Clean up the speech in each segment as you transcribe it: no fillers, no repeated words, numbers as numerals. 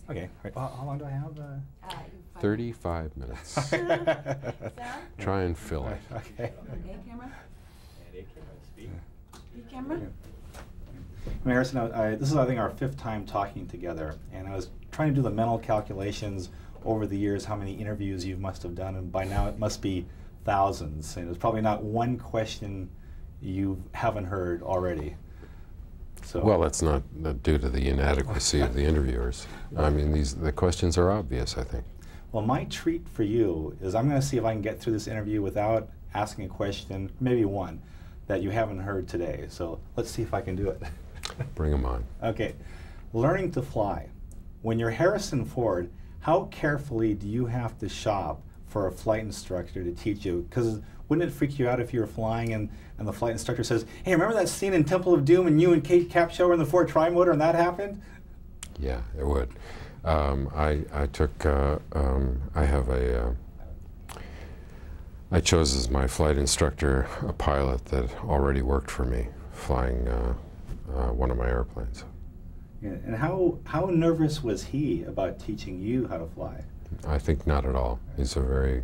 Okay. Right. Well, how long do I have? 35 minutes. Try and fill it. Okay. A camera? B camera? Harrison, this is, I think, our 5th time talking together, and I was trying to do the mental calculations over the years, how many interviews you must have done, and by now it must be thousands, and there's probably not one question you haven't heard already. So. Well, that's not due to the inadequacy of the interviewers. I mean, the questions are obvious, I think. Well, my treat for you is I'm going to see if I can get through this interview without asking a question, maybe one, that you haven't heard today. So let's see if I can do it. Bring them on. Okay. Learning to fly. When you're Harrison Ford, how carefully do you have to shop for a flight instructor to teach you? Because wouldn't it freak you out if you were flying and the flight instructor says, hey, remember that scene in Temple of Doom and you and Kate Capshaw were in the Ford Trimotor and that happened? Yeah, it would. I chose as my flight instructor a pilot that already worked for me, flying one of my airplanes. Yeah, and how nervous was he about teaching you how to fly? I think not at all. He's a very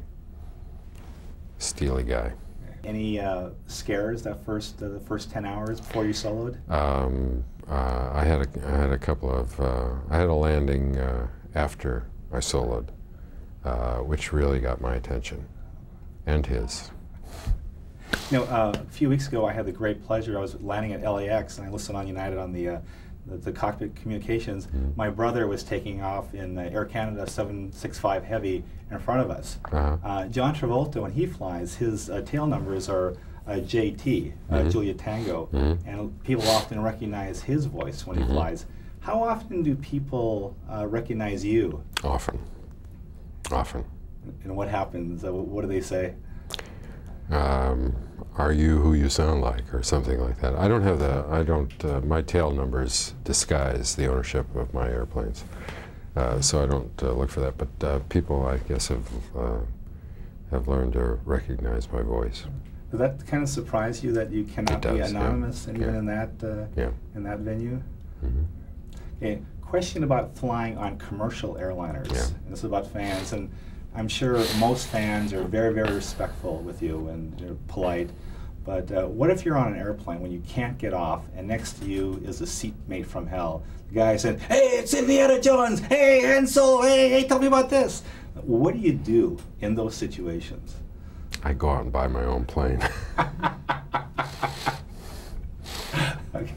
steely guy. Any scares the first 10 hours before you soloed? I had a couple of I had a landing after I soloed, which really got my attention, and his. You know, a few weeks ago I had the great pleasure. I was landing at LAX and I listened on United on the cockpit communications. Mm-hmm. My brother was taking off in Air Canada 765 Heavy in front of us. John Travolta, when he flies, his tail numbers are JT, Julia Tango, and people often recognize his voice when he flies. How often do people recognize you? Often. Often. And what happens? What do they say? Are you who you sound like, or something like that. I don't have my tail numbers disguise the ownership of my airplanes, so I don't look for that, but people, I guess, have learned to recognize my voice. Does that kind of surprise you that you cannot be anonymous even in that venue? Okay, question about flying on commercial airliners. And this is about fans, and I'm sure most fans are very, very respectful with you and they're polite. But what if you're on an airplane when you can't get off and next to you is a seatmate from hell? The guy said, hey, it's Indiana Jones! Hey, Han Solo! Hey, tell me about this! What do you do in those situations? I go out and buy my own plane. Okay.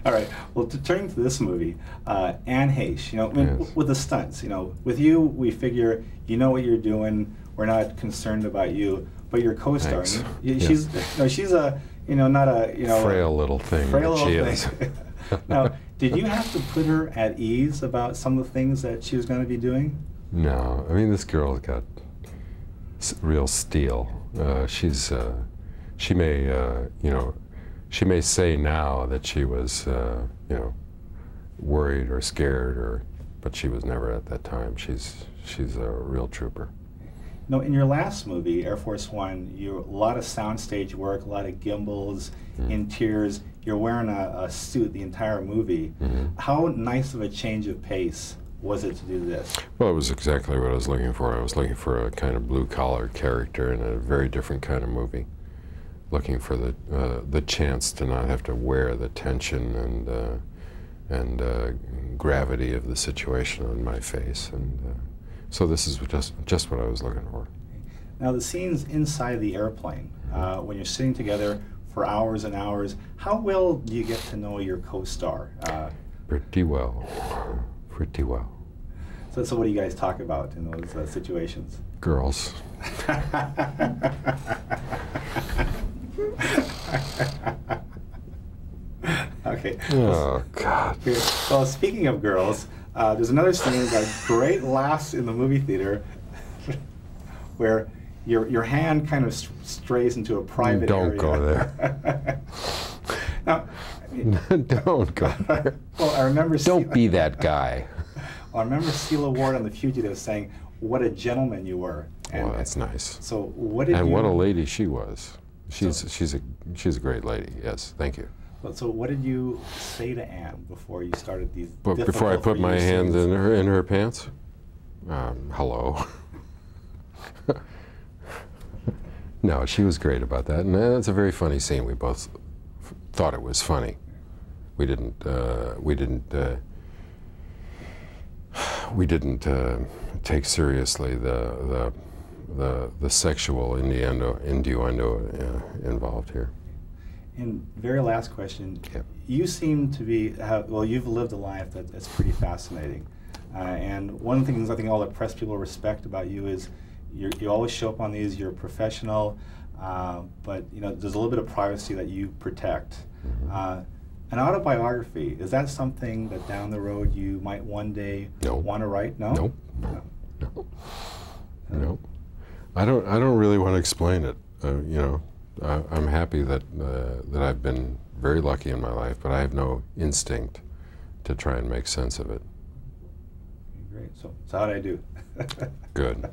All right. Well, turning to this movie, Anne Heche, you know, with the stunts, you know, with you, we figure you know what you're doing. We're not concerned about you, but your co-star, she's a, not a, frail little thing. Frail little she thing. is. Now, did you have to put her at ease about some of the things that she was going to be doing? No. I mean, this girl's got real steel. She may say now that she was, worried or scared, but she was never at that time. She's a real trooper. No, in your last movie, Air Force One, a lot of soundstage work, a lot of gimbals, interiors. You're wearing a suit the entire movie. How nice of a change of pace was it to do this? Well, it was exactly what I was looking for. I was looking for a kind of blue-collar character in a very different kind of movie. Looking for the chance to not have to wear the tension and gravity of the situation on my face, and so this is just what I was looking for. Now, the scenes inside the airplane, when you're sitting together for hours and hours, how well do you get to know your co-star? Pretty well. Pretty well. So what do you guys talk about in those situations? Girls. Okay. Oh, God. Well, speaking of girls, there's another scene that great laughs in the movie theater where your hand kind of strays into a private area. Don't go there. Now, don't go there. Well, I remember. Don't be that guy. Well, I remember Celia Ward on The Fugitive saying, "What a gentleman you were." And, well, that's nice. So what did and what a lady she was. She's a great lady. Yes, thank you. So what did you say to Anne before you started these? But before I put my hands in her pants? Hello. No, she was great about that, and it's a very funny scene. We both thought it was funny. We didn't take seriously the sexual innuendo involved here. And very last question, yeah. You seem to be, well, you've lived a life that's pretty fascinating. And one of the things I think all the press people respect about you is you always show up on these, you're professional, but you know, there's a little bit of privacy that you protect. Mm-hmm. An autobiography, is that something that down the road you might one day want to write? No? Nope. No. No. I don't really want to explain it. You know, I'm happy that I've been very lucky in my life, but I have no instinct to try and make sense of it. Great. So how did I do? Good.